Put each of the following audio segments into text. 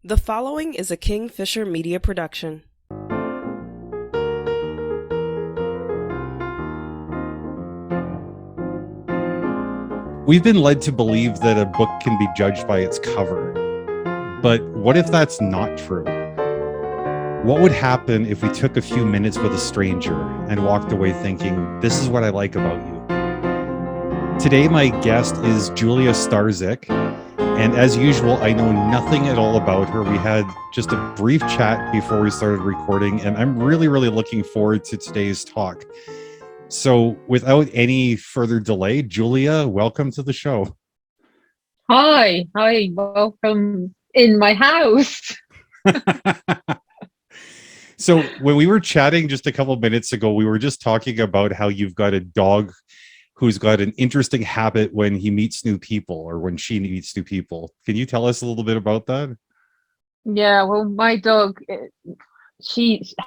The following is a Kingfisher Media production. We've been led to believe that a book can be judged by its cover. But what if that's not true? What would happen if we took a few minutes with a stranger and walked away thinking, this is what I like about you? Today, my guest is Julia Starzyk. And as usual, I know nothing at all about her. We had just a brief chat before we started recording, and I'm really looking forward to today's talk. So without any further delay, Julia, welcome to the show. Hi, welcome in my house. So when we were chatting just a couple of minutes ago, we were just talking about how you've got a dog who's got an interesting habit when he meets new people or when she meets new people. Can you tell us a little bit about that? Yeah, well, my dog,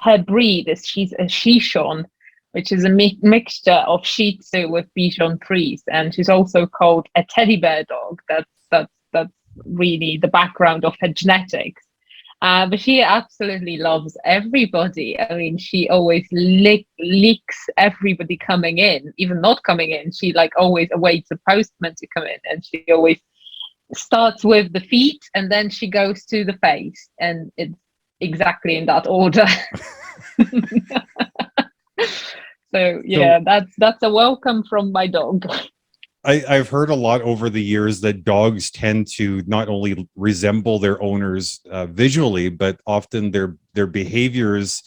her breed is she's a Shishon, which is a mixture of Shih Tzu with Bichon Frise, and she's also called a teddy bear dog. That's really the background of her genetics. But she absolutely loves everybody. I mean, she always licks everybody coming in, even not coming in. She like always awaits a postman to come in, and she always starts with the feet and then she goes to the face, and it's exactly in that order. So yeah, that's a welcome from my dog. I've heard a lot over the years that dogs tend to not only resemble their owners visually, but often their behaviors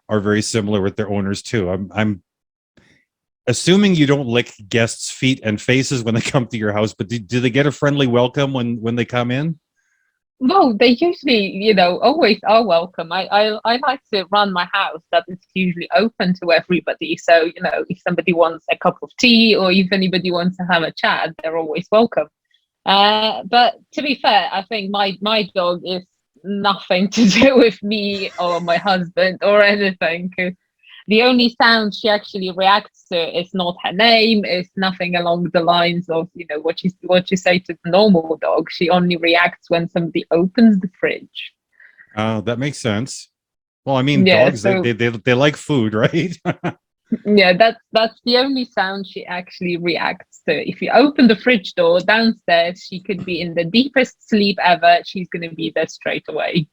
are very similar with their owners too. I'm assuming you don't lick guests' feet and faces when they come to your house, but do they get a friendly welcome when they come in? No, they usually, always are welcome. I like to run my house that it's usually open to everybody. So, if somebody wants a cup of tea or if anybody wants to have a chat, they're always welcome. But to be fair, I think my dog is nothing to do with me or my husband or anything. 'Cause the only sound she actually reacts to is not her name, it's nothing along the lines of, what you say to the normal dog. She only reacts when somebody opens the fridge. That makes sense. Well, I mean, Yeah, dogs, so they like food, right? yeah, that's the only sound she actually reacts to. If you open the fridge door downstairs, she could be in the deepest sleep ever. She's gonna be there straight away.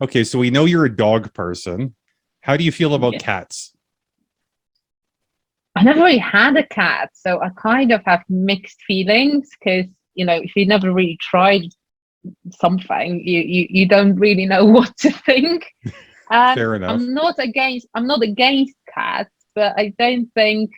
Okay, so we know you're a dog person. How do you feel about Yeah. cats? I never really had a cat, so I kind of have mixed feelings because if you never really tried something, you don't really know what to think. Fair enough. I'm not against cats, but I don't think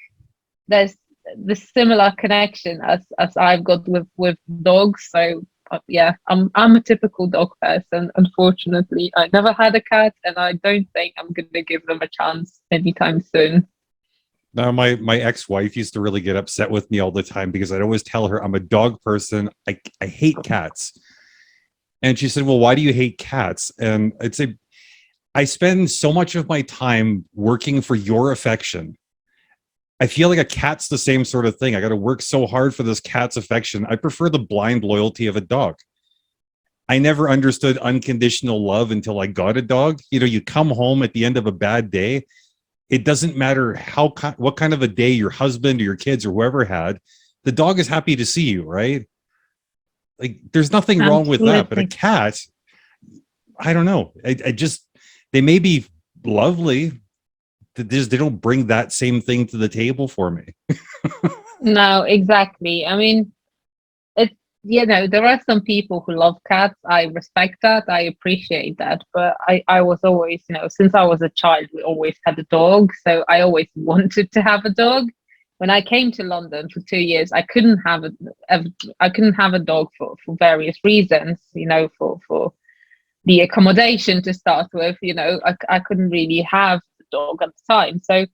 there's the similar connection as I've got with dogs. So yeah, I'm a typical dog person. Unfortunately, I never had a cat, and I don't think I'm gonna give them a chance anytime soon. Now, my ex-wife used to really get upset with me all the time because I'd always tell her I'm a dog person. I hate cats. And she said, well, why do you hate cats? And I'd say, I spend so much of my time working for your affection. I feel like a cat's the same sort of thing. I got to work so hard for this cat's affection. I prefer the blind loyalty of a dog. I never understood unconditional love until I got a dog. You come home at the end of a bad day. It doesn't matter what kind of a day your husband or your kids or whoever had. The dog is happy to see you, right? Like, there's nothing wrong with that. But a Absolutely. cat, I don't know. I just, they may be lovely. They don't bring that same thing to the table for me. No, exactly. I mean, it's there are some people who love cats. I respect that. I appreciate that. But I was always, since I was a child, we always had a dog. So I always wanted to have a dog. When I came to London for 2 years, I couldn't have I couldn't have a dog for various reasons. For the accommodation to start with. I couldn't really have the dog at the time. So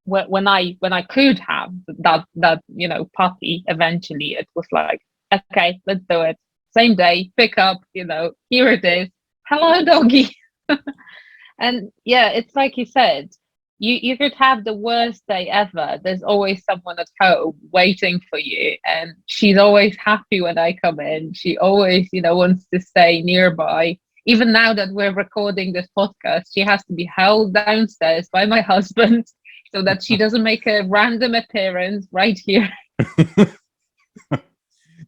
when I could have that puppy eventually, it was like, okay, let's do it, same day, pick up, here it is, hello doggy. And yeah, it's like you said, you could have the worst day ever. There's always someone at home waiting for you, and she's always happy when I come in. She always, wants to stay nearby. Even now that we're recording this podcast, she has to be held downstairs by my husband so that she doesn't make a random appearance right here.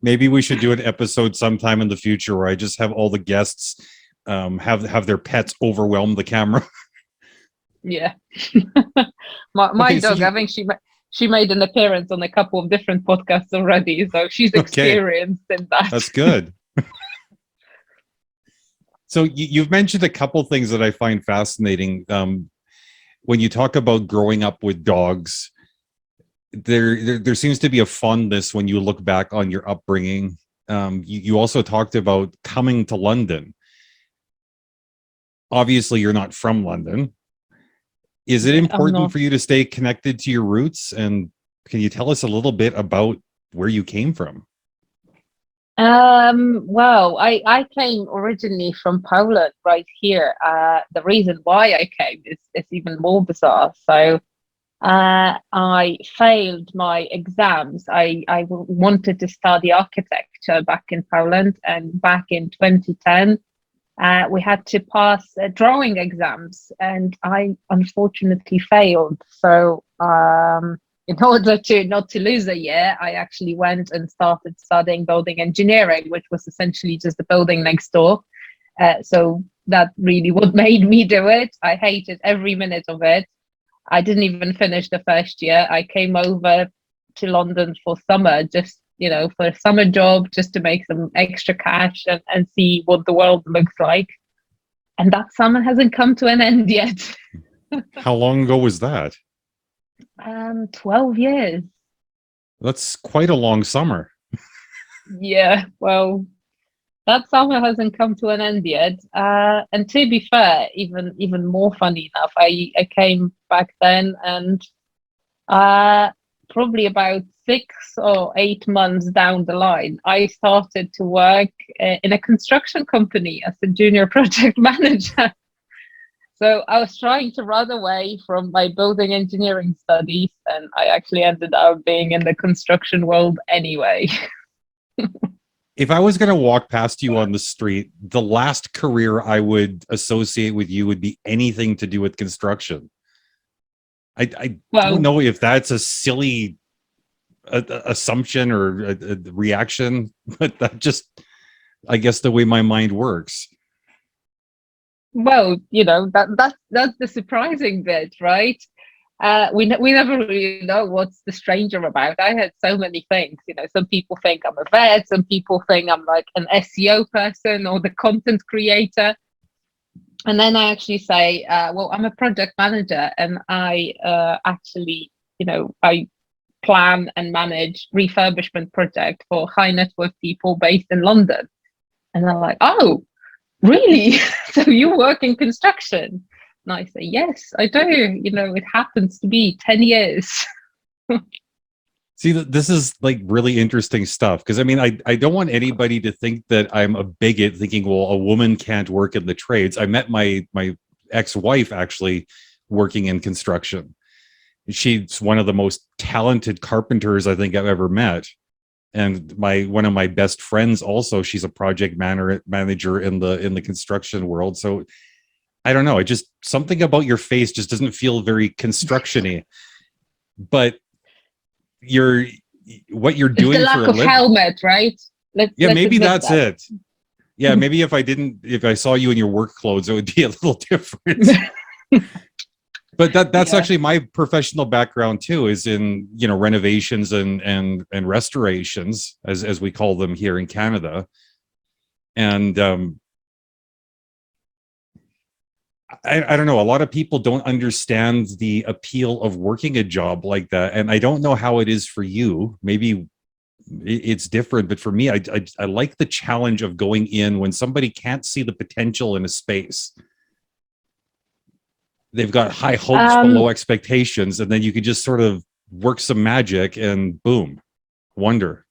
Maybe we should do an episode sometime in the future where I just have all the guests have their pets overwhelm the camera. Yeah. my Okay, so dog, I think she made an appearance on a couple of different podcasts already, so she's experienced in that. That's good. So you've mentioned a couple things that I find fascinating. When you talk about growing up with dogs, there seems to be a fondness when you look back on your upbringing. You also talked about coming to London. Obviously, you're not from London. Is it important for you to stay connected to your roots? And can you tell us a little bit about where you came from? Well, I came originally from Poland, right here. The reason why I came is even more bizarre. So I failed my exams. I wanted to study architecture back in Poland, and back in 2010, we had to pass drawing exams, and I unfortunately failed. So in order to not to lose a year, I actually went and started studying building engineering, which was essentially just the building next door. So that really what made me do it. I hated every minute of it. I didn't even finish the first year. I came over to London for summer, just, for a summer job, just to make some extra cash and see what the world looks like. And that summer hasn't come to an end yet. How long ago was that? 12 years. That's quite a long summer. Yeah, well, that summer hasn't come to an end yet. And to be fair, even more funny enough, I came back then, and probably about 6 or 8 months down the line, I started to work in a construction company as a junior project manager. So I was trying to run away from my building engineering studies, and I actually ended up being in the construction world anyway. If I was going to walk past you on the street, the last career I would associate with you would be anything to do with construction. I don't know if that's a silly assumption or a reaction, but that just, I guess, the way my mind works. Well, that's the surprising bit, right? We never really know what's the stranger about. I had so many things. Some people think I'm a vet, some people think I'm like an SEO person or the content creator, and then I actually say, well, I'm a project manager, and I actually, I plan and manage refurbishment project for high net worth people based in London. And they're like, oh, really? So you work in construction? And I say, yes, I do. It happens to be 10 years. See, this is like really interesting stuff, because I mean, I don't want anybody to think that I'm a bigot thinking, well, a woman can't work in the trades. I met my ex-wife actually working in construction. She's one of the most talented carpenters I think I've ever met. And one of my best friends also, she's a project manager in the construction world. So I don't know, something about your face just doesn't feel very construction-y. But what you're doing it's the lack of helmet, right? Maybe that's it. Yeah, maybe if I saw you in your work clothes, it would be a little different. But that's actually my professional background too, is in renovations and restorations, as we call them here in Canada. And I don't know, a lot of people don't understand the appeal of working a job like that, and I don't know how it is for you. Maybe it's different, but for me, I like the challenge of going in when somebody can't see the potential in a space. They've got high hopes below expectations, and then you could just sort of work some magic and boom, wonder.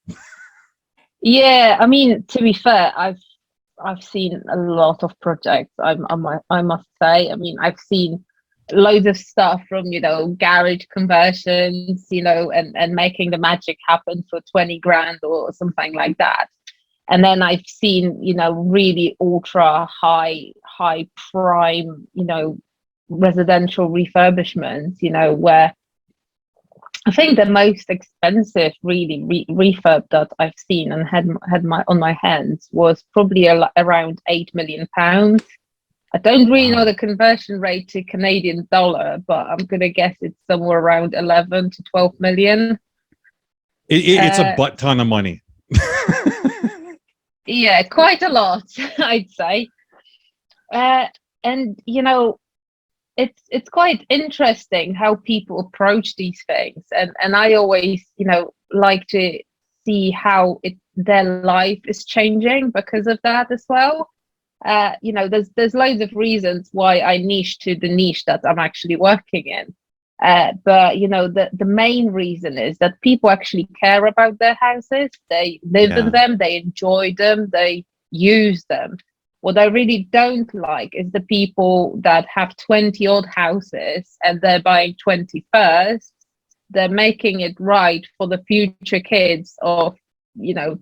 Yeah, I mean, to be fair, I've seen a lot of projects. I must say. I mean, I've seen loads of stuff from, garage conversions, and making the magic happen for 20 grand or something like that. And then I've seen, really ultra high prime, residential refurbishments, where I think the most expensive really refurb that I've seen and had on my hands was probably around £8 million. I don't really know the conversion rate to Canadian dollar, but I'm gonna guess it's somewhere around 11 to 12 million. It's a butt ton of money. Yeah, quite a lot, I'd say. And it's quite interesting how people approach these things, and I always like to see how their life is changing because of that as well. There's loads of reasons why I niche to the niche that I'm actually working in, but the main reason is that people actually care about their houses. They live in them, they enjoy them, they use them. What I really don't like is the people that have 20 odd houses and they're buying 21st. They're making it right for the future kids of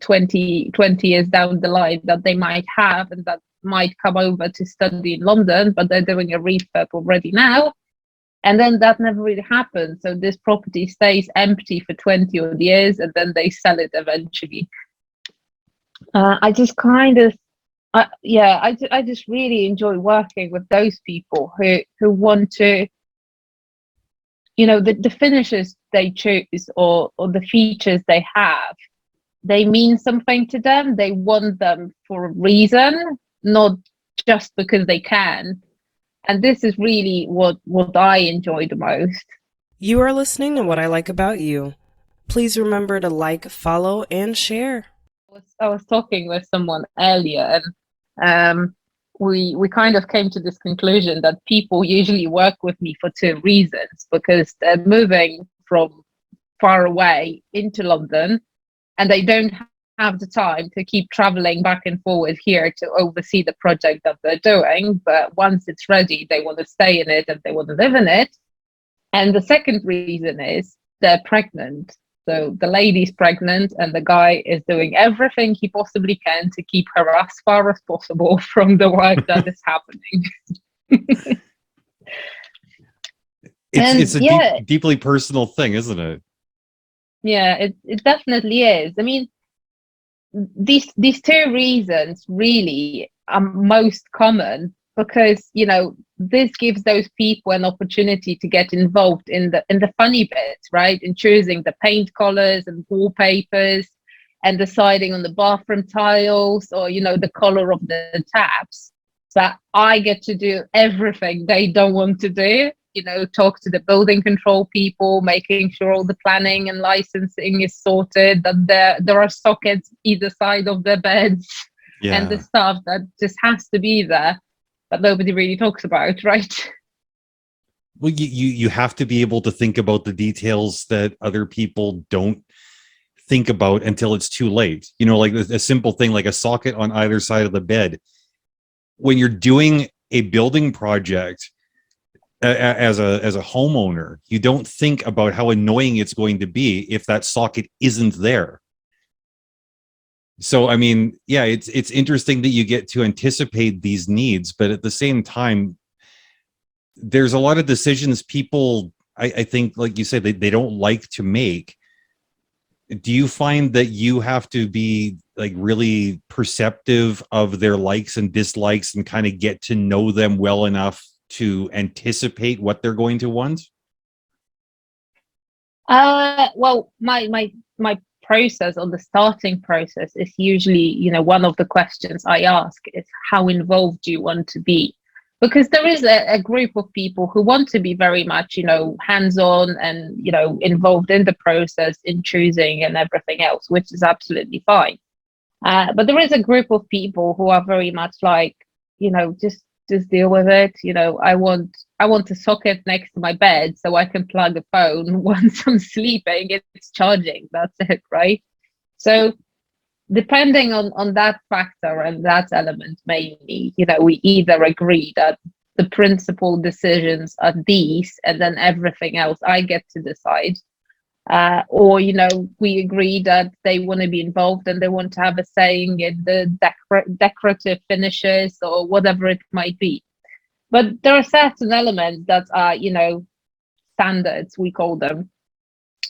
20 years down the line that they might have and that might come over to study in London, but they're doing a refurb already now. And then that never really happens. So this property stays empty for 20 odd years and then they sell it eventually. I just really enjoy working with those people who want to, the finishes they choose or the features they have, they mean something to them. They want them for a reason, not just because they can. And this is really what I enjoy the most. You are listening to What I Like About You. Please remember to like, follow, and share. I was talking with someone earlier, and we kind of came to this conclusion that people usually work with me for two reasons, because they're moving from far away into London and they don't have the time to keep traveling back and forward here to oversee the project that they're doing. But once it's ready, they want to stay in it and they want to live in it. And the second reason is they're pregnant. So the lady's pregnant and the guy is doing everything he possibly can to keep her as far as possible from the work that is happening. It's a deeply personal thing, isn't it? Yeah, it definitely is. I mean, these two reasons really are most common because this gives those people an opportunity to get involved in the funny bits, right? In choosing the paint colors and wallpapers and deciding on the bathroom tiles or the color of the taps. But I get to do everything they don't want to do. Talk to the building control people, making sure all the planning and licensing is sorted, that there are sockets either side of their beds, and the stuff that just has to be there, but nobody really talks about, right? Well, you have to be able to think about the details that other people don't think about until it's too late. Like a simple thing like a socket on either side of the bed. When you're doing a building project, as a homeowner, you don't think about how annoying it's going to be if that socket isn't there. So, I mean, yeah, it's interesting that you get to anticipate these needs, but at the same time, there's a lot of decisions people, I think, like you said, they don't like to make. Do you find that you have to be like really perceptive of their likes and dislikes and kind of get to know them well enough to anticipate what they're going to want? Well, my process on the starting process is usually, one of the questions I ask is how involved do you want to be? Because there is a group of people who want to be very much, hands-on and, involved in the process, in choosing and everything else, which is absolutely fine. But there is a group of people who are very much like, just deal with it. I want a socket next to my bed so I can plug a phone once I'm sleeping. It's charging. That's it, right? So depending on that factor and that element, mainly, we either agree that the principal decisions are these, and then everything else I get to decide. Or, you know, we agree that they want to be involved and they want to have a saying in the decorative finishes or whatever it might be. But there are certain elements that are, you know, standards, we call them.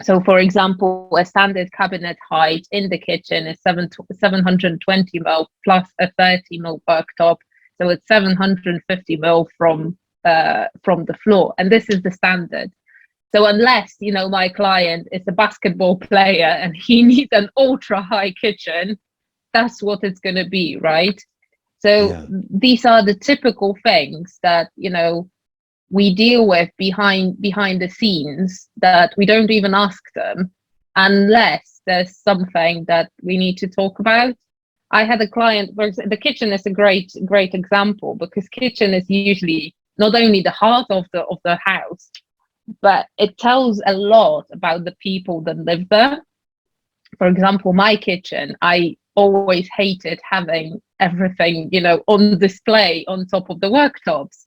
So, for example, a standard cabinet height in the kitchen is 720 mil plus a 30 mil worktop. So it's 750 mil from the floor, and this is the standard. So unless, you know, my client is a basketball player and he needs an ultra high kitchen, that's what it's going to be, right? So these are the typical things that, you know, we deal with behind the scenes that we don't even ask them unless there's something that we need to talk about. I had a client where the kitchen is a great example, because kitchen is usually not only the heart of the house, but it tells a lot about the people that live there. For example, my kitchen, I always hated having everything, you know, on display on top of the worktops.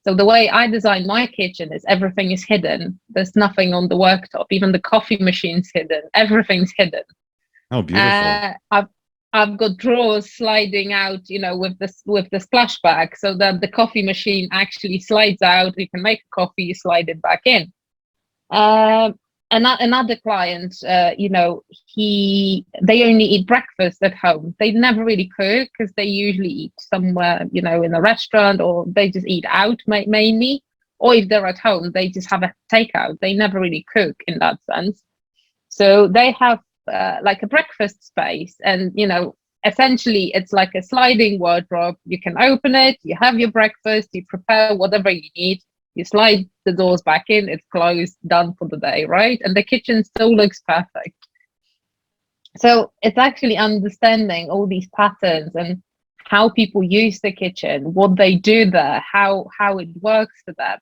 So the way I design my kitchen is everything is hidden. There's nothing on the worktop. Even the coffee machine's hidden. Everything's hidden. Oh, beautiful. I've got drawers sliding out, you know, with the splashback, so that the coffee machine actually slides out. You can make a coffee, you slide it back in. Another client, you know, they only eat breakfast at home. They never really cook because they usually eat somewhere, you know, in a restaurant, or they just eat out mainly. Or if they're at home, they just have a takeout. They never really cook in that sense. So they have like a breakfast space, and, you know, essentially it's like a sliding wardrobe. You can open it, you have your breakfast, you prepare whatever you need, you slide the doors back in, it's closed, done for the day, right? And the kitchen still looks perfect. So it's actually understanding all these patterns and how people use the kitchen, what they do there, how it works for them.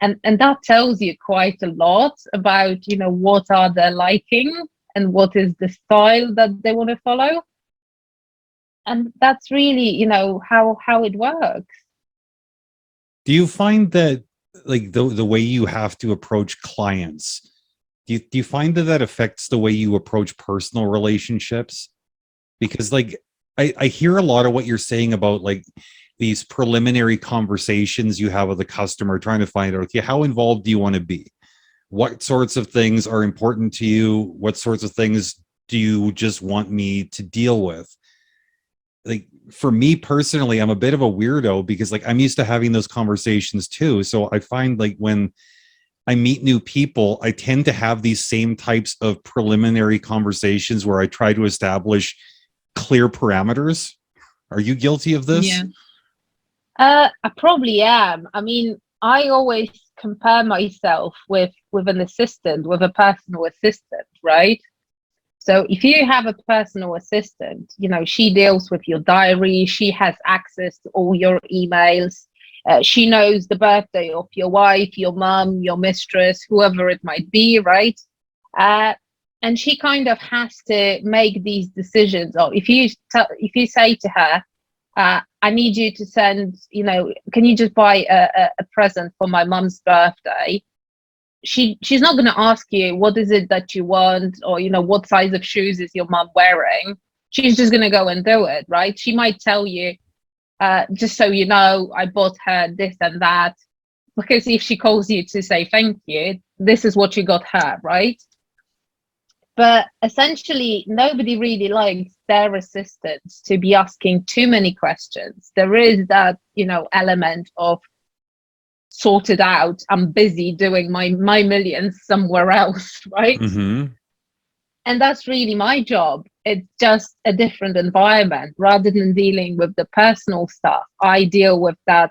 And that tells you quite a lot about, you know, what are their liking and what is the style that they want to follow. And that's really, you know, how it works. Do you find that, like, the way you have to approach clients, do you find that affects the way you approach personal relationships? Because, like, I hear a lot of what you're saying about, like, these preliminary conversations you have with the customer, trying to find out, okay, how involved do you want to be? What sorts of things are important to you? What sorts of things do you just want me to deal with? Like, for me personally, I'm a bit of a weirdo because, like, I'm used to having those conversations too. So I find, like, when I meet new people, I tend to have these same types of preliminary conversations where I try to establish clear parameters. Are you guilty of this? Yeah. I probably am. I mean, I always compare myself with an assistant, with a personal assistant, right? So if you have a personal assistant, you know, she deals with your diary, she has access to all your emails, she knows the birthday of your wife, your mom, your mistress, whoever it might be, right? And she kind of has to make these decisions. Or if you say to her, I need you to send, you know, can you just buy a present for my mom's birthday? She's not going to ask you, what is it that you want? Or, you know, what size of shoes is your mom wearing? She's just going to go and do it, right? She might tell you, just so you know, I bought her this and that. Because if she calls you to say thank you, this is what you got her, right? But essentially, nobody really likes their assistants to be asking too many questions. There is that, you know, element of sorted out, I'm busy doing my millions somewhere else, right? Mm-hmm. And that's really my job. It's just a different environment. Rather than dealing with the personal stuff, I deal with that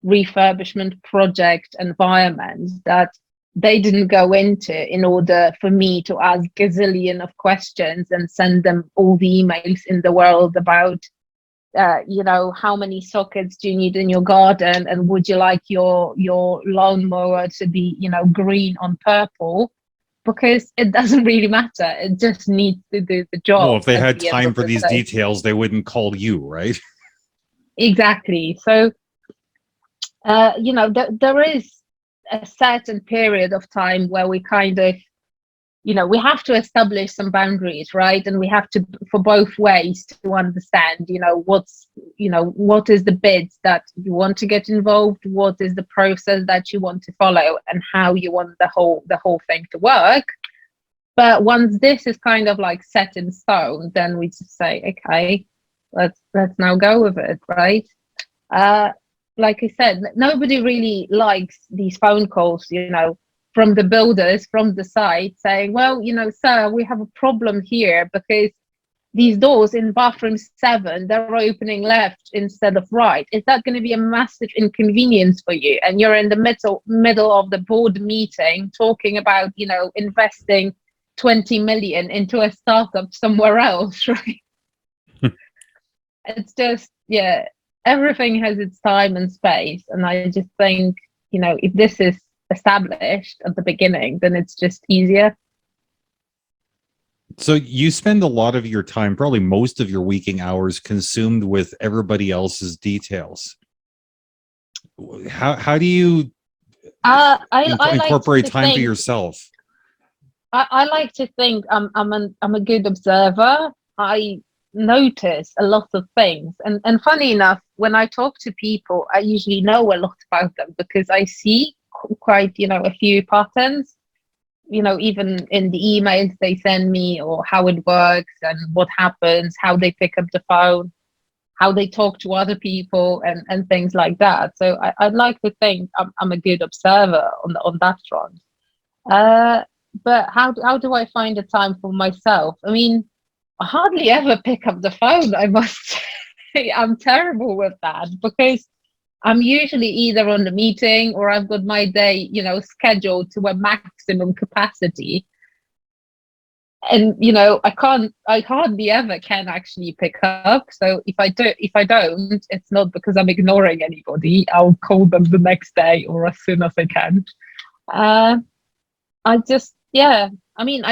refurbishment project environment that they didn't go into in order for me to ask gazillion of questions and send them all the emails in the world about you know, how many sockets do you need in your garden, and would you like your lawnmower to be, you know, green on purple? Because it doesn't really matter. It just needs to do the job. Well, if they had time for these details, they wouldn't call you, right? Exactly. So there is a certain period of time where we kind of, we have to establish some boundaries, right? And we have to, for both ways, to understand, what is the bits that you want to get involved, what is the process that you want to follow, and how you want the whole thing to work. But once this is kind of like set in stone, then we just say, okay, let's now go with it, right? Like I said, nobody really likes these phone calls, from the builders, from the site, saying, well, sir, we have a problem here because these doors in bathroom 7, they're opening left instead of right. Is that going to be a massive inconvenience for you? And you're in the middle of the board meeting talking about, investing 20 million into a startup somewhere else, right? It's just, yeah, everything has its time and space. And I just think, if this is established at the beginning, then it's just easier. So you spend a lot of your time, probably most of your waking hours, consumed with everybody else's details. How do you incorporate time for yourself? I like to think I'm a good observer. I notice a lot of things, and funny enough, when I talk to people, I usually know a lot about them because I see quite a few patterns, even in the emails they send me, or how it works and what happens, how they pick up the phone, how they talk to other people, and things like that. So I'd like to think I'm a good observer on that front. But how do I find the time for myself? I mean, I hardly ever pick up the phone, I must say. I'm terrible with that because I'm usually either on the meeting or I've got my day, scheduled to a maximum capacity. And, I hardly ever can actually pick up. So if I don't, it's not because I'm ignoring anybody. I'll call them the next day or as soon as I can. I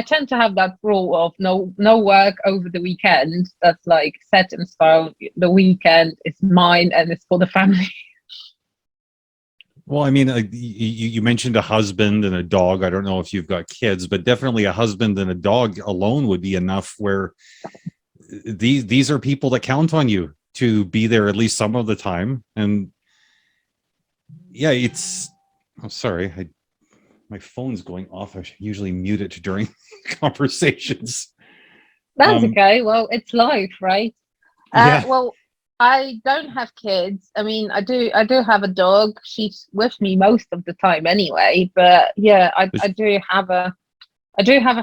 tend to have that rule of no work over the weekend. That's like set in stone. The weekend is mine and it's for the family. Well, I mean, you mentioned a husband and a dog. I don't know if you've got kids, but definitely a husband and a dog alone would be enough, where these are people that count on you to be there at least some of the time. And yeah, sorry, my phone's going off. I should usually mute it during conversations. That's okay. Well, it's life, right? Yeah. Well, I don't have kids. I mean, I do have a dog. She's with me most of the time anyway. But yeah, I do have a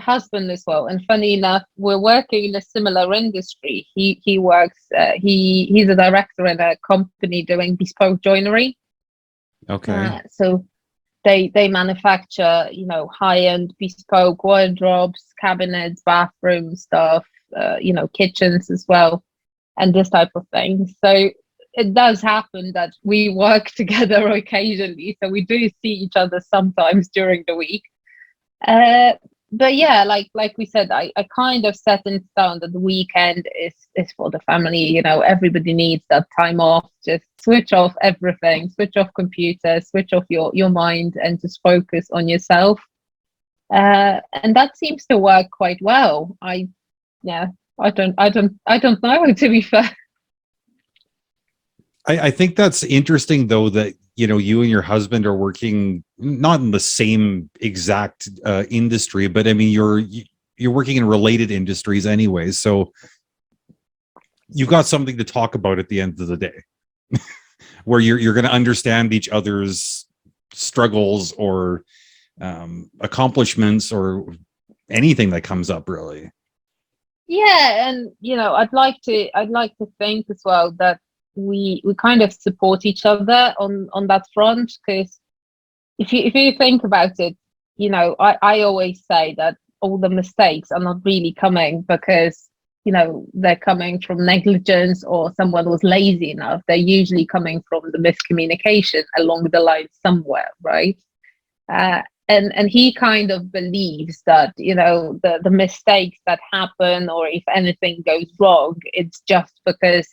husband as well. And funny enough, we're working in a similar industry. He works. He's a director in a company doing bespoke joinery. Okay. So they manufacture, high-end bespoke wardrobes, cabinets, bathroom stuff, kitchens as well, and this type of thing. So it does happen that we work together occasionally. So we do see each other sometimes during the week. But yeah, like we said, I kind of set in stone that the weekend is for the family. Everybody needs that time off. Just switch off everything, switch off computer, switch off your mind, and just focus on yourself. And that seems to work quite well. I don't know, to be fair. I think that's interesting, though, that you and your husband are working not in the same exact industry, but I mean you're working in related industries anyway, so you've got something to talk about at the end of the day, where you're going to understand each other's struggles or accomplishments or anything that comes up, really. Yeah, and I'd like to think as well that we kind of support each other on that front, because if you think about it, I always say that all the mistakes are not really coming because they're coming from negligence or someone was lazy enough. They're usually coming from the miscommunication along the line somewhere, right? And he kind of believes that the mistakes that happen, or if anything goes wrong, it's just because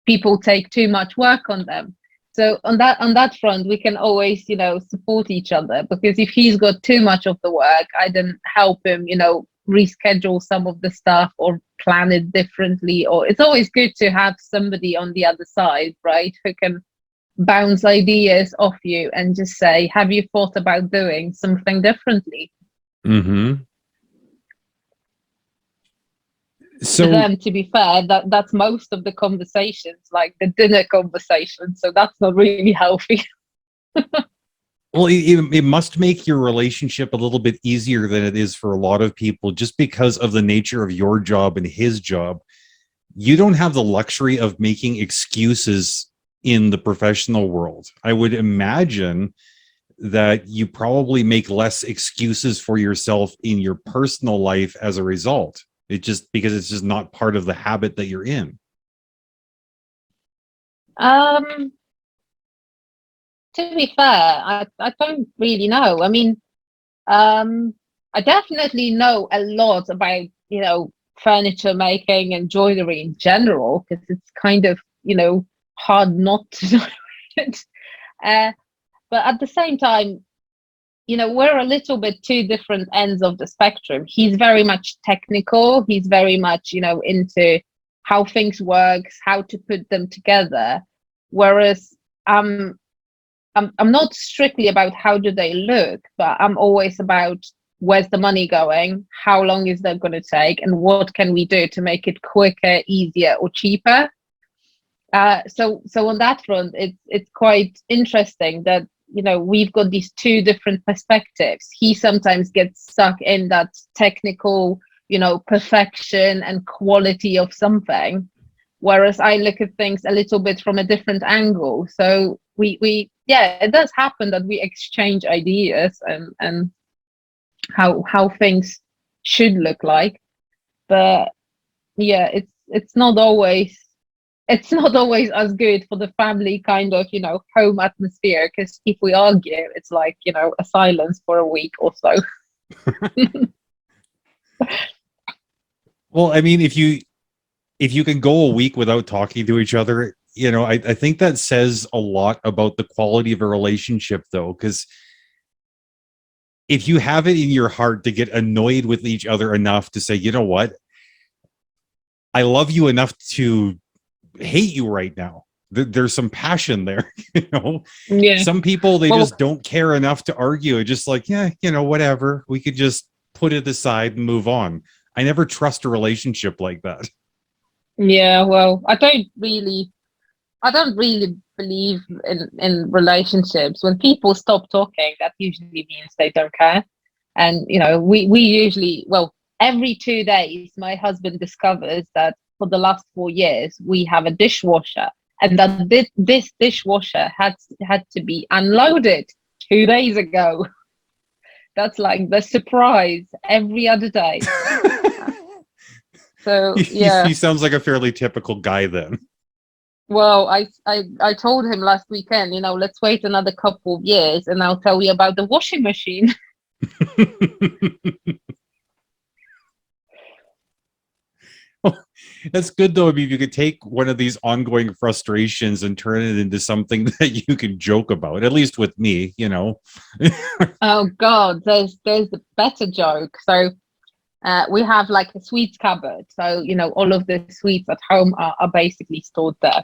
people take too much work on them. So on that front, we can always, support each other, because if he's got too much of the work, I then help him, reschedule some of the stuff or plan it differently. Or it's always good to have somebody on the other side, right, who can bounce ideas off you and just say, have you thought about doing something differently? Mm-hmm. So to them, to be fair, that's most of the conversations, like the dinner conversation. So that's not really healthy. well, it must make your relationship a little bit easier than it is for a lot of people, just because of the nature of your job and his job. You don't have the luxury of making excuses in the professional world. I would imagine that you probably make less excuses for yourself in your personal life as a result. Because it's just not part of the habit that you're in. To be fair, I don't really know. I mean, I definitely know a lot about, furniture making and joinery in general, because it's kind of, hard not to know it. But at the same time, we're a little bit two different ends of the spectrum. He's very much technical. He's very much, into how things work, how to put them together. Whereas I'm not strictly about how do they look, but I'm always about where's the money going, how long is that going to take, and what can we do to make it quicker, easier, or cheaper. So on that front, it's quite interesting that we've got these two different perspectives. He sometimes gets stuck in that technical, perfection and quality of something, whereas I look at things a little bit from a different angle. So we it does happen that we exchange ideas and how things should look like. But yeah, it's not always as good for the family kind of, home atmosphere, because if we argue, it's like, a silence for a week or so. Well, I mean, if you can go a week without talking to each other, I think that says a lot about the quality of a relationship, though, because if you have it in your heart to get annoyed with each other enough to say, you know what, I love you enough to hate you right now. There's some passion there. Yeah. Some people, they just don't care enough to argue. It's just like, yeah, whatever, we could just put it aside and move on. I never trust a relationship like that. Yeah, well, I don't really believe in relationships. When people stop talking, that usually means they don't care. And we usually, well, every 2 days my husband discovers that for the last 4 years we have a dishwasher, and that this dishwasher had to be unloaded 2 days ago. That's like the surprise every other day. So yeah, he sounds like a fairly typical guy then. well, I told him last weekend, let's wait another couple of years and I'll tell you about the washing machine. That's good, though. I mean, you could take one of these ongoing frustrations and turn it into something that you can joke about, at least with me, Oh God, there's a better joke. So we have like a sweets cupboard. So, all of the sweets at home are basically stored there.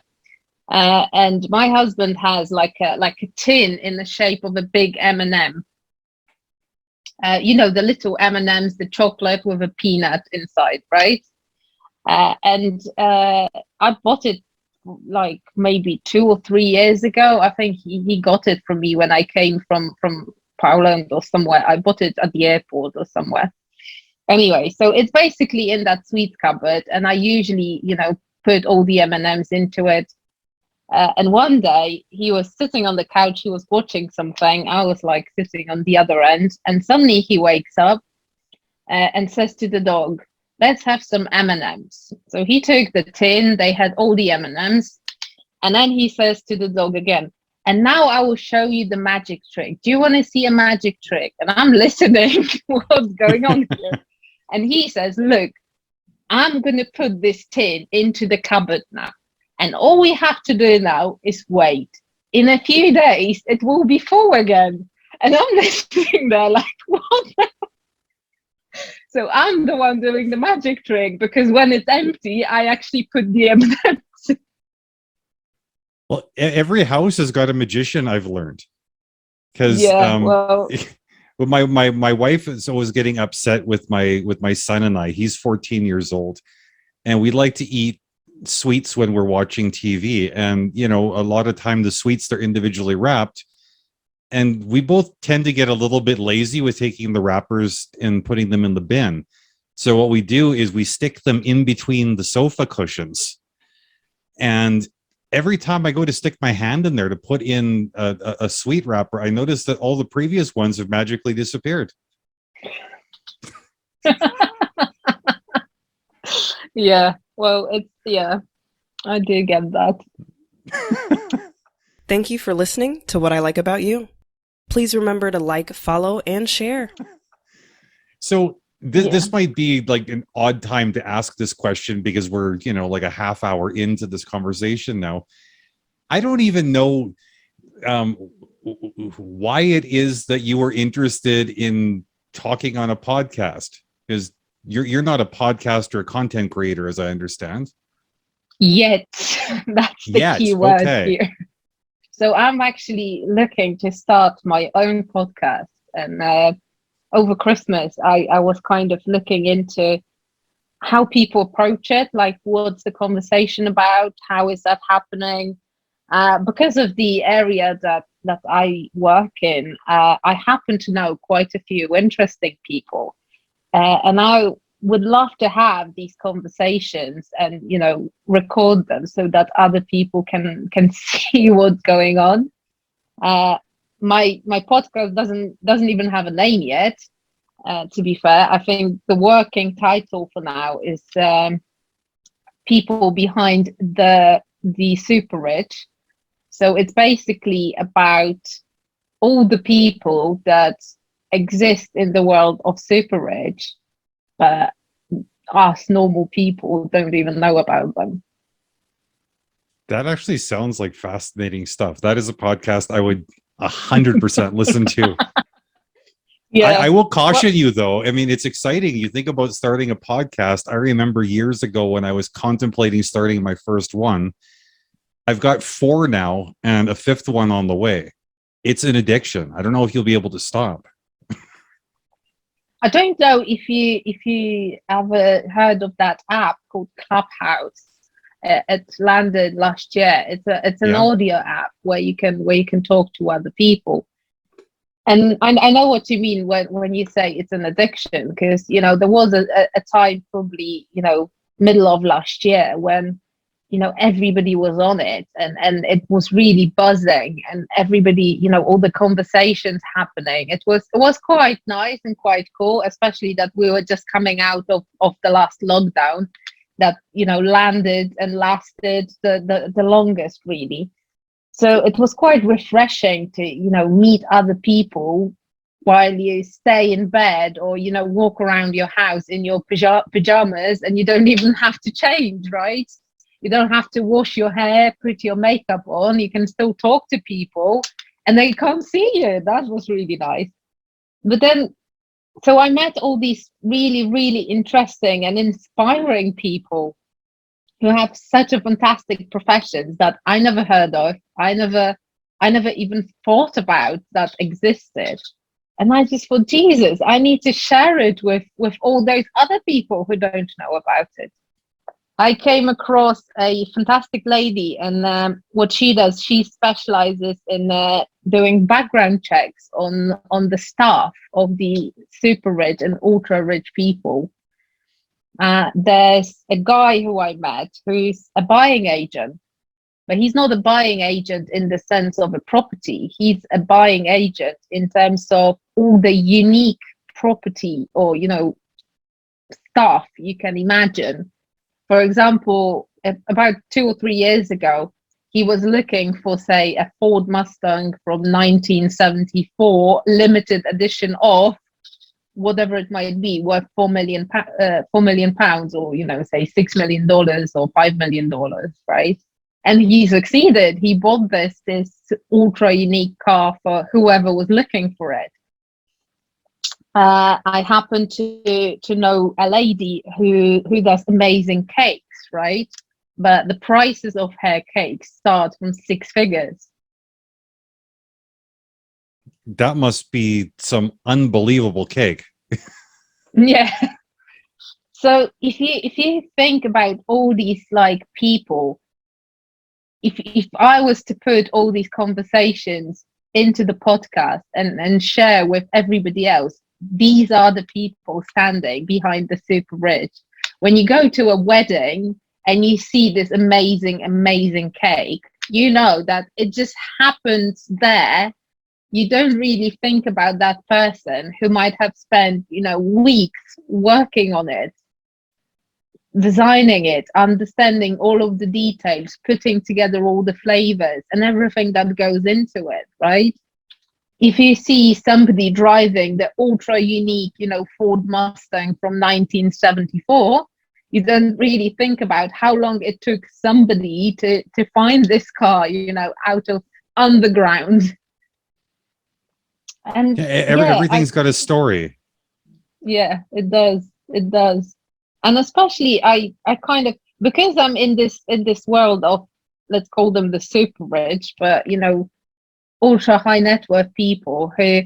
And my husband has like a tin in the shape of a big M&M. The little M&Ms, the chocolate with a peanut inside, right? And I bought it like maybe 2 or 3 years ago. I think he got it from me when I came from Poland or somewhere. I bought it at the airport or somewhere. Anyway, so it's basically in that sweets cupboard, and I usually, put all the M&Ms into it. And one day he was sitting on the couch, he was watching something. I was like sitting on the other end, and suddenly he wakes up and says to the dog, let's have some M&Ms. So he took the tin, they had all the M&Ms, and then he says to the dog again, and now I will show you the magic trick. Do you want to see a magic trick? And I'm listening, what's going on here? And he says, look, I'm going to put this tin into the cupboard now. And all we have to do now is wait. in a few days it will be full again. And I'm just sitting there like, what? So I'm the one doing the magic trick, because when it's empty, I actually put the evidence. Well, every house has got a magician, I've learned. Because Yeah, well, but my wife is always getting upset with my son and I. He's 14 years old, and we like to eat sweets when we're watching TV. And you know, a lot of time the sweets, they're individually wrapped, and we both tend to get a little bit lazy with taking the wrappers and putting them in the bin. So what we do is we stick them in between the sofa cushions. And every time I go to stick my hand in there to put in a sweet wrapper, I notice that all the previous ones have magically disappeared. yeah, well, I do get that. Thank you for listening to What I Like About You. Please remember to like, follow, and share. So this might be like an odd time to ask this question, because we're, you know, like a half hour into this conversation now. I don't even know why it is that you were interested in talking on a podcast, because you're not a podcast or a content creator, as I understand. Yet, that's the key word here. So I'm actually looking to start my own podcast, and over Christmas, I was kind of looking into how people approach it, like what's the conversation about, how is that happening? Because of the area that I work in, I happen to know quite a few interesting people, and I would love to have these conversations and, you know, record them so that other people can see what's going on. My podcast doesn't even have a name yet. To be fair, I think the working title for now is People Behind the Super Rich. So it's basically about all the people that exist in the world of super rich, but us normal people don't even know about them. That actually sounds like fascinating stuff. That is a podcast I would 100% listen to. Yeah, I will caution you though. I mean, it's exciting. You think about starting a podcast. I remember years ago when I was contemplating starting my first one. I've got 4 now and a 5th one on the way. It's an addiction. I don't know if you'll be able to stop. I don't know if you ever heard of that app called Clubhouse. It landed last year. It's an audio app where you can talk to other people. And I know what you mean when you say it's an addiction, because, you know, there was a time, probably, you know, middle of last year, when, you know, everybody was on it, and it was really buzzing, and everybody, you know, all the conversations happening. It was quite nice and quite cool, especially that we were just coming out of the last lockdown that, you know, landed and lasted the longest, really. So it was quite refreshing to, you know, meet other people while you stay in bed, or, you know, walk around your house in your pajamas, and you don't even have to change, right? You don't have to wash your hair, put your makeup on. You can still talk to people and they can't see you. That was really nice. But then, so I met all these really, really interesting and inspiring people who have such a fantastic professions that I never heard of. I never even thought about that existed. And I just thought, Jesus, I need to share it with all those other people who don't know about it. I came across a fantastic lady, and what she does, she specializes in doing background checks on the staff of the super rich and ultra rich people. There's a guy who I met who's a buying agent, but he's not a buying agent in the sense of a property. He's a buying agent in terms of all the unique property, or, you know, stuff you can imagine. For example, about 2 or 3 years ago, he was looking for, say, a Ford Mustang from 1974, limited edition of whatever it might be, worth £4 million, or, you know, say $6 million or $5 million, right? And he succeeded. He bought this ultra unique car for whoever was looking for it. I happen to know a lady who does amazing cakes, right? But the prices of her cakes start from 6 figures. That must be some unbelievable cake. Yeah. So if you think about all these like people, if I was to put all these conversations into the podcast and share with everybody else, these are the people standing behind the super rich. When you go to a wedding and you see this amazing cake, you know that it just happens there. You don't really think about that person who might have spent, weeks working on it, designing it, understanding all of the details, putting together all the flavors and everything that goes into it, right? If you see somebody driving the ultra unique, Ford Mustang from 1974, you don't really think about how long it took somebody to find this car, out of underground. And Everything's got a story. Yeah, it does. It does. And especially I kind of, because I'm in this world of, let's call them the super rich, but ultra high net worth people who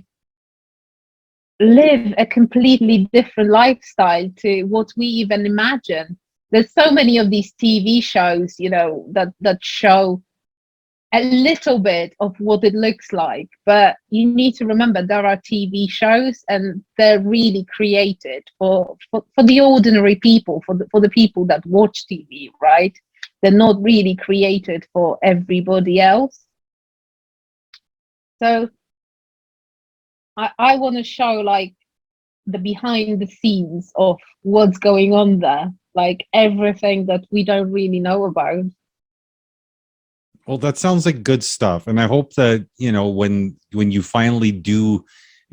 live a completely different lifestyle to what we even imagine. There's so many of these TV shows, that show a little bit of what it looks like, but you need to remember there are TV shows and they're really created for the ordinary people, for the people that watch TV, right? They're not really created for everybody else. So I want to show like the behind the scenes of what's going on there, like everything that we don't really know about. Well, that sounds like good stuff. And I hope that, when you finally do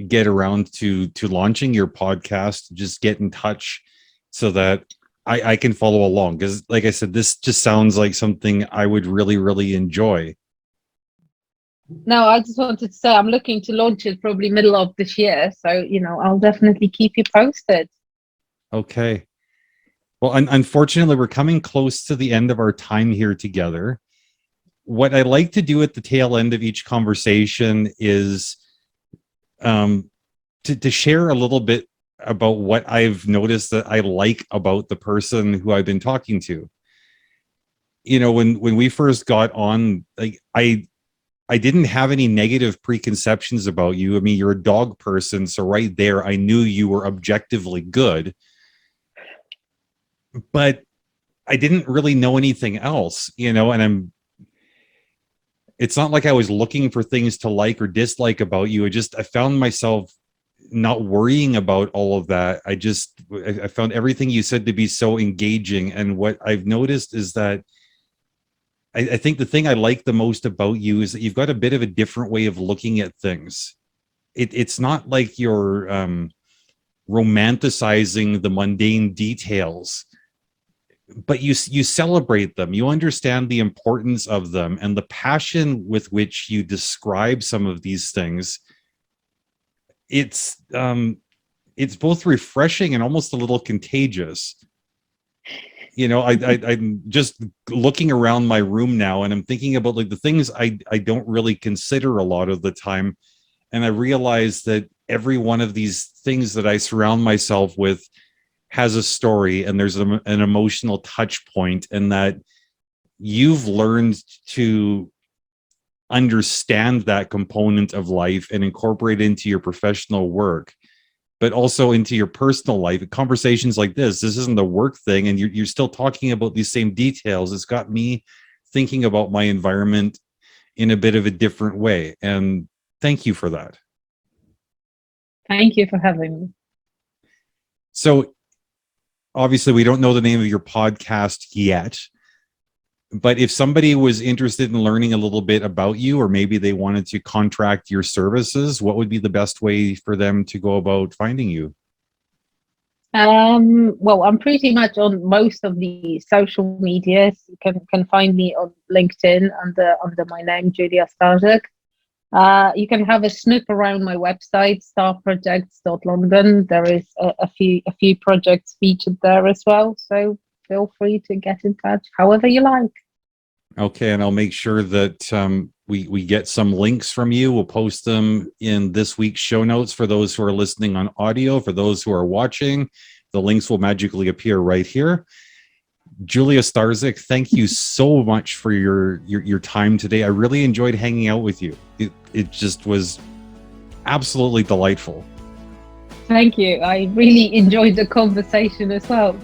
get around to launching your podcast, just get in touch so that I can follow along. Because like I said, this just sounds like something I would really, really enjoy. No, I just wanted to say I'm looking to launch it probably middle of this year. So, I'll definitely keep you posted. Okay. Well, unfortunately, we're coming close to the end of our time here together. What I like to do at the tail end of each conversation is to share a little bit about what I've noticed that I like about the person who I've been talking to. When we first got on, like I didn't have any negative preconceptions about you. I mean, you're a dog person, so right there, I knew you were objectively good. But I didn't really know anything else, and it's not like I was looking for things to like or dislike about you. I found myself not worrying about all of that. I found everything you said to be so engaging. And what I've noticed is that I think the thing I like the most about you is that you've got a bit of a different way of looking at things. It's not like you're romanticizing the mundane details, but you celebrate them. You understand the importance of them, and the passion with which you describe some of these things. It's both refreshing and almost a little contagious. I'm just looking around my room now, and I'm thinking about like the things I don't really consider a lot of the time, and I realize that every one of these things that I surround myself with has a story, and there's an emotional touch point, and that you've learned to understand that component of life and incorporate it into your professional work, but also into your personal life. Conversations like this isn't a work thing, and you're still talking about these same details. It's got me thinking about my environment in a bit of a different way, and thank you for that. Thank you for having me. So obviously, we don't know the name of your podcast yet, but if somebody was interested in learning a little bit about you, or maybe they wanted to contract your services, what would be the best way for them to go about finding you? Well, I'm pretty much on most of the social medias. You can find me on LinkedIn under my name, Julia Starzyk. You can have a snoop around my website, starprojects.london. There is a few projects featured there as well. So feel free to get in touch however you like. Okay, and I'll make sure that we get some links from you. We'll post them in this week's show notes for those who are listening on audio. For those who are watching, the links will magically appear right here. Julia Starzyk, thank you so much for your time today. I really enjoyed hanging out with you. It just was absolutely delightful. Thank you. I really enjoyed the conversation as well.